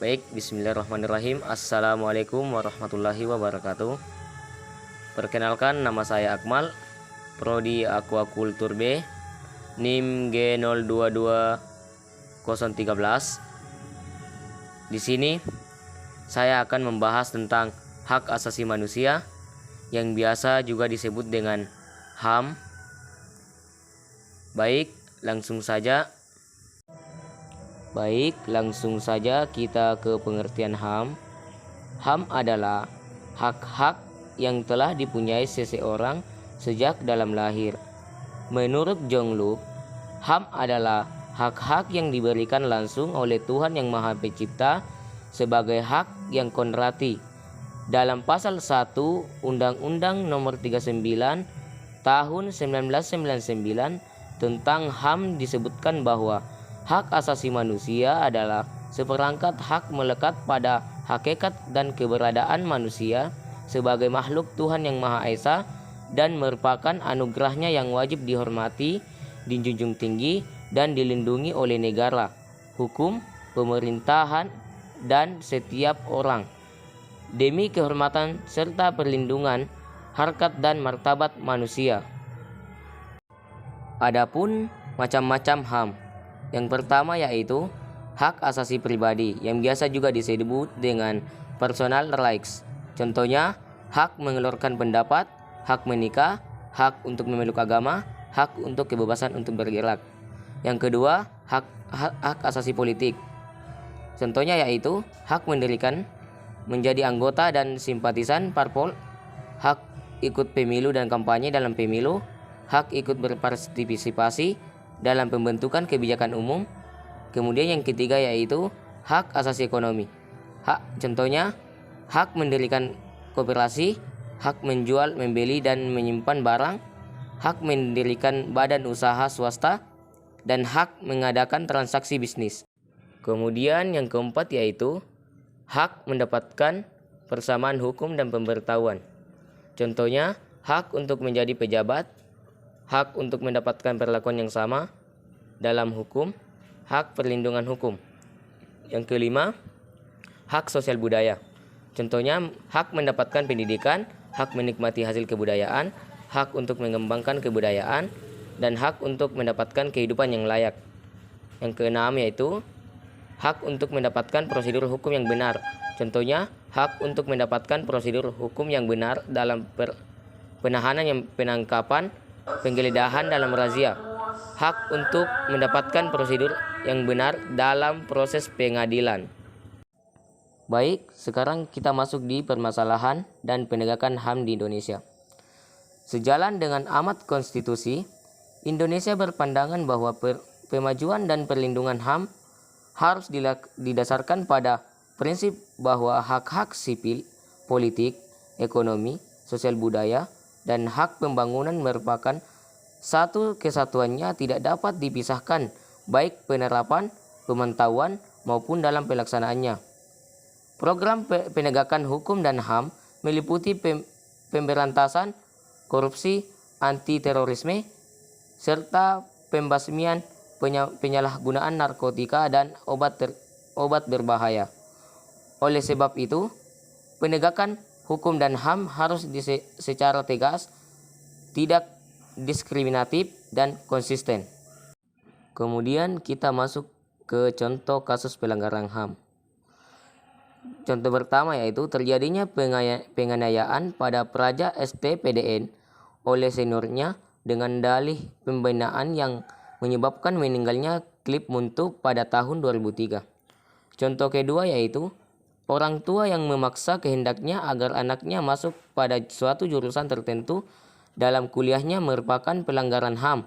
Baik, bismillahirrahmanirrahim. Assalamualaikum warahmatullahi wabarakatuh. Perkenalkan, nama saya Akmal, Prodi Aquacultur B, NIM G022013. Di sini saya akan membahas tentang hak asasi manusia yang biasa juga disebut dengan HAM. Baik, langsung saja kita ke pengertian HAM. HAM adalah hak-hak yang telah dipunyai seseorang sejak dalam lahir. Menurut John Locke, HAM adalah hak-hak yang diberikan langsung oleh Tuhan Yang Maha Pencipta sebagai hak yang kontrati. Dalam pasal 1 Undang-Undang Nomor 39 Tahun 1999 tentang HAM disebutkan bahwa hak asasi manusia adalah seperangkat hak melekat pada hakikat dan keberadaan manusia sebagai makhluk Tuhan Yang Maha Esa dan merupakan anugerahnya yang wajib dihormati, dijunjung tinggi, dan dilindungi oleh negara, hukum, pemerintahan, dan setiap orang demi kehormatan serta perlindungan harkat dan martabat manusia. Adapun macam-macam HAM. Yang pertama yaitu hak asasi pribadi yang biasa juga disebut dengan personal rights. Contohnya, hak mengeluarkan pendapat, hak menikah, hak untuk memeluk agama, hak untuk kebebasan untuk bergerak. Yang kedua, hak asasi politik. Contohnya yaitu hak mendirikan, menjadi anggota dan simpatisan parpol, hak ikut pemilu dan kampanye dalam pemilu, hak ikut berpartisipasi dalam pembentukan kebijakan umum. Kemudian yang ketiga yaitu hak asasi ekonomi. Contohnya hak mendirikan koperasi, hak menjual, membeli dan menyimpan barang, hak mendirikan badan usaha swasta, dan hak mengadakan transaksi bisnis. Kemudian yang keempat yaitu hak mendapatkan persamaan hukum dan pemberitahuan. Contohnya hak untuk menjadi pejabat, hak untuk mendapatkan perlakuan yang sama dalam hukum, hak perlindungan hukum. Yang kelima, hak sosial budaya. Contohnya hak mendapatkan pendidikan, hak menikmati hasil kebudayaan, hak untuk mengembangkan kebudayaan, dan hak untuk mendapatkan kehidupan yang layak. Yang keenam yaitu hak untuk mendapatkan prosedur hukum yang benar. Contohnya hak untuk mendapatkan prosedur hukum yang benar dalam penahanan, penangkapan, penggeledahan dalam razia, hak untuk mendapatkan prosedur yang benar dalam proses pengadilan. Baik, sekarang kita masuk di permasalahan dan penegakan HAM di Indonesia. Sejalan dengan amat konstitusi, Indonesia berpandangan bahwa pemajuan dan perlindungan HAM harus didasarkan pada prinsip bahwa hak-hak sipil, politik, ekonomi, sosial budaya, dan hak pembangunan merupakan satu kesatuannya, tidak dapat dipisahkan baik penerapan, pemantauan, maupun dalam pelaksanaannya. Program penegakan hukum dan HAM meliputi pemberantasan korupsi, anti-terorisme, serta pembasmian penyalahgunaan narkotika dan obat berbahaya. Oleh sebab itu, penegakan hukum dan HAM harus secara tegas, tidak diskriminatif, dan konsisten. Kemudian kita masuk ke contoh kasus pelanggaran HAM. Contoh pertama yaitu terjadinya penganiayaan pada Praja ST-PDN oleh seniornya dengan dalih pembinaan yang menyebabkan meninggalnya Klip Muntu pada tahun 2003. Contoh kedua yaitu orang tua yang memaksa kehendaknya agar anaknya masuk pada suatu jurusan tertentu dalam kuliahnya merupakan pelanggaran HAM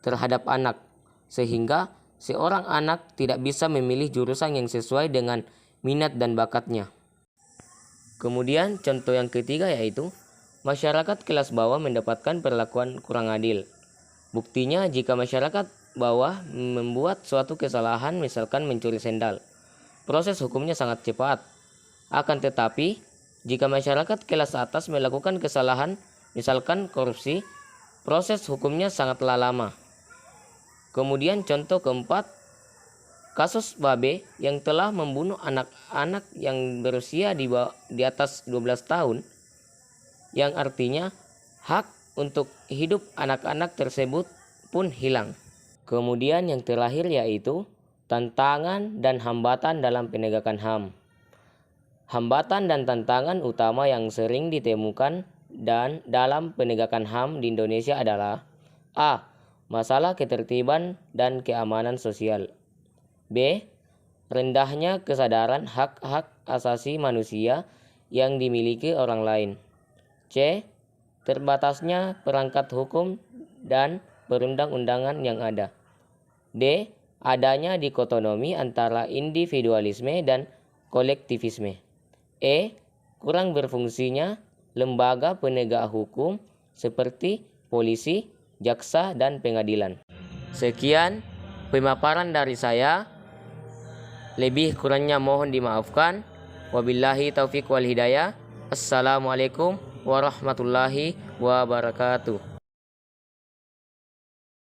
terhadap anak, sehingga seorang anak tidak bisa memilih jurusan yang sesuai dengan minat dan bakatnya. Kemudian contoh yang ketiga yaitu masyarakat kelas bawah mendapatkan perlakuan kurang adil. Buktinya jika masyarakat bawah membuat suatu kesalahan, misalkan mencuri sendal, proses hukumnya sangat cepat. Akan tetapi, jika masyarakat kelas atas melakukan kesalahan, misalkan korupsi, proses hukumnya sangatlah lama. Kemudian contoh keempat, Kasus Babe yang telah membunuh anak-anak yang berusia di atas 12 tahun, yang artinya hak untuk hidup anak-anak tersebut pun hilang. Kemudian yang terakhir yaitu tantangan dan hambatan dalam penegakan HAM. Hambatan dan tantangan utama yang sering ditemukan dalam penegakan HAM di Indonesia adalah A. Masalah ketertiban dan keamanan sosial. B. Rendahnya kesadaran hak-hak asasi manusia yang dimiliki orang lain. C. Terbatasnya perangkat hukum dan perundang-undangan yang ada. D. Adanya dikotomi antara individualisme dan kolektivisme. E. Kurang berfungsinya lembaga penegak hukum seperti polisi, jaksa, dan pengadilan. Sekian pemaparan dari saya. Lebih kurangnya mohon dimaafkan. Wabillahi taufiq wal hidayah. Assalamualaikum warahmatullahi wabarakatuh.